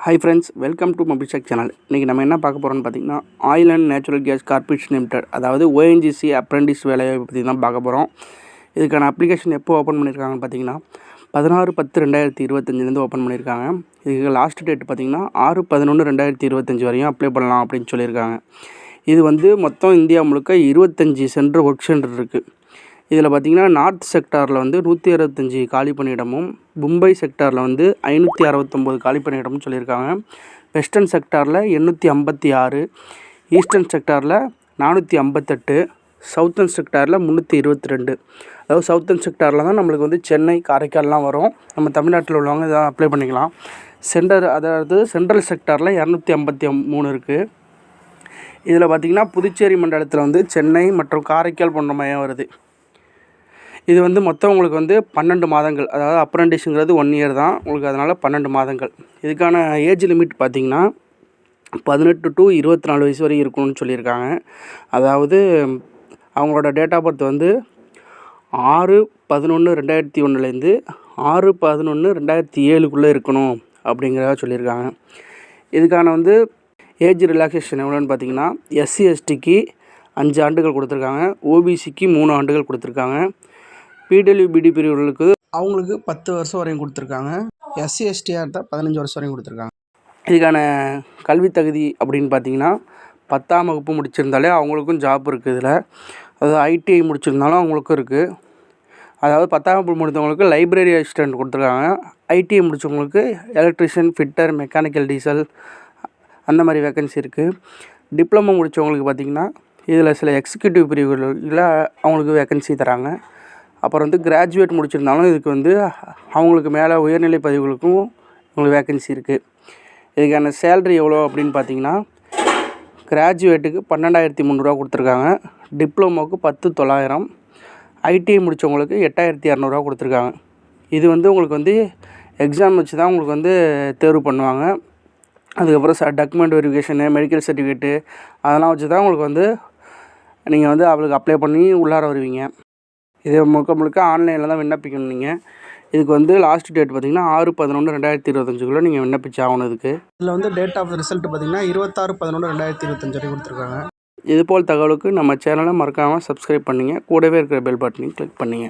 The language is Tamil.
Hi friends, welcome to Mobishek channel. இன்றைக்கி நம்ம என்ன பார்க்க போகிறோம்னு பார்த்தீங்கன்னா, oil and natural gas corporation limited, அதாவது ONGC அப்ரெண்டிஸ் வேலையை பற்றி தான் பார்க்க போகிறோம். இதுக்கான அப்ளிகேஷன் எப்போ ஓப்பன் பண்ணியிருக்காங்கன்னு பார்த்தீங்கன்னா 16/10/2025 ஓப்பன் பண்ணியிருக்காங்க. இதுக்கு லாஸ்ட் டேட் பார்த்தீங்கன்னா 6/11/2025 வரையும் அப்ளை பண்ணலாம் அப்படின்னு சொல்லியிருக்காங்க. இது வந்து மொத்தம் இந்தியா முழுக்க 25 சென்டர் ஒர்க் சென்டர் இருக்குது. இதில் பார்த்திங்கன்னா நார்த் செக்டாரில் வந்து 165 காலி பணியிடமும், மும்பை செக்டாரில் வந்து 569 காலி பணியிடமும் சொல்லியிருக்காங்க. வெஸ்டர்ன் செக்டாரில் 856, ஈஸ்டர்ன் செக்டாரில் 458, சவுத்தர்ன் செக்டாரில் 322. அதாவது சவுத்தர்ன் செக்டாரில் தான் நம்மளுக்கு வந்து சென்னை, காரைக்கால்லாம் வரும். நம்ம தமிழ்நாட்டில் உள்ளவங்க இதை அப்ளை பண்ணிக்கலாம். அதாவது சென்ட்ரல் செக்டாரில் 253 இருக்குது. இதில் பார்த்திங்கன்னா புதுச்சேரி மண்டலத்தில் வந்து சென்னை மற்றும் காரைக்கால் போன்ற மையம் வருது. இது வந்து மொத்தம் உங்களுக்கு வந்து 12 மாதங்கள், அதாவது அப்ரெண்டிஸுங்கிறது 1 இயர் தான் உங்களுக்கு, அதனால் 12 மாதங்கள். இதுக்கான ஏஜ் லிமிட் பார்த்திங்கன்னா 18 to 24 வயசு வரைக்கும் இருக்கணும்னு சொல்லியிருக்காங்க. அதாவது அவங்களோட டேட் ஆஃப் பர்த் வந்து 6/11/2001 6/11/2007 இருக்கணும் அப்படிங்கிறத சொல்லியிருக்காங்க. இதுக்கான வந்து ஏஜ் ரிலாக்ஸேஷன் எவ்வளோன்னு பார்த்தீங்கன்னா, SC STக்கு 5 ஆண்டுகள் கொடுத்துருக்காங்க, OBCக்கு 3 ஆண்டுகள் கொடுத்துருக்காங்க, PWBD பிரிவுகளுக்கு அவங்களுக்கு 10 வருஷம் வரையும் கொடுத்துருக்காங்க, SC STயாக இருந்தால் 15 வருஷம் வரையும் கொடுத்துருக்காங்க. இதுக்கான கல்வி தகுதி அப்படின்னு பார்த்தீங்கன்னா 10ஆம் வகுப்பு முடிச்சிருந்தாலே அவங்களுக்கும் ஜாப் இருக்குது. இதில் அதாவது ITI முடிச்சிருந்தாலும் அவங்களுக்கும் இருக்குது. அதாவது 10ஆம் வகுப்பு முடித்தவங்களுக்கு லைப்ரரி அசிஸ்டன்ட் கொடுத்துருக்காங்க. ITI முடித்தவங்களுக்கு எலக்ட்ரிஷியன், ஃபிட்டர், மெக்கானிக்கல், டீசல் அந்த மாதிரி வேக்கன்சி இருக்குது. டிப்ளமோ முடித்தவங்களுக்கு பார்த்திங்கன்னா இதில் சில எக்ஸிக்யூட்டிவ் பிரிவுகளில் அவங்களுக்கு வேக்கன்சி தராங்க. அப்புறம் வந்து கிராஜுவேட் முடிச்சிருந்தாலும் இதுக்கு வந்து அவங்களுக்கு மேலே உயர்நிலை பதிவுகளுக்கும் உங்களுக்கு வேக்கன்சி இருக்குது. இதுக்கான சேல்ரி எவ்வளோ அப்படின்னு பார்த்தீங்கன்னா, கிராஜுவேட்டுக்கு 12,300 கொடுத்துருக்காங்க, டிப்ளமோவுக்கு 10,900, ITI முடித்தவங்களுக்கு 8,200 கொடுத்துருக்காங்க. இது வந்து உங்களுக்கு வந்து எக்ஸாம் வச்சு தான் உங்களுக்கு வந்து தேர்வு பண்ணுவாங்க. அதுக்கப்புறம் டாக்குமெண்ட் வெரிஃபிகேஷனு, மெடிக்கல் சர்டிஃபிகேட்டு அதெல்லாம் வச்சு தான் உங்களுக்கு வந்து நீங்கள் வந்து அவளுக்கு அப்ளை பண்ணி உள்ளார வருவீங்க. இது முழுக்க ஆன்லைனில் தான் விண்ணப்பிக்கணும் நீங்கள். இதுக்கு வந்து லாஸ்ட் டேட் பார்த்திங்கன்னா 6/11/2025 நீங்கள் விண்ணப்பிச்சு ஆகணும். இதுக்கு இதில் வந்து டேட் ஆஃப் ரிசல்ட் பார்த்திங்கன்னா 26/11/2025 வரைக்கும் கொடுத்துருக்காங்க. இதுபோல் தகவலுக்கு நம்ம சேனலை மறக்காமல் சப்ஸ்கிரைப் பண்ணிங்க, கூடவே இருக்கிற பெல் பட்டனையும் கிளிக் பண்ணிங்க.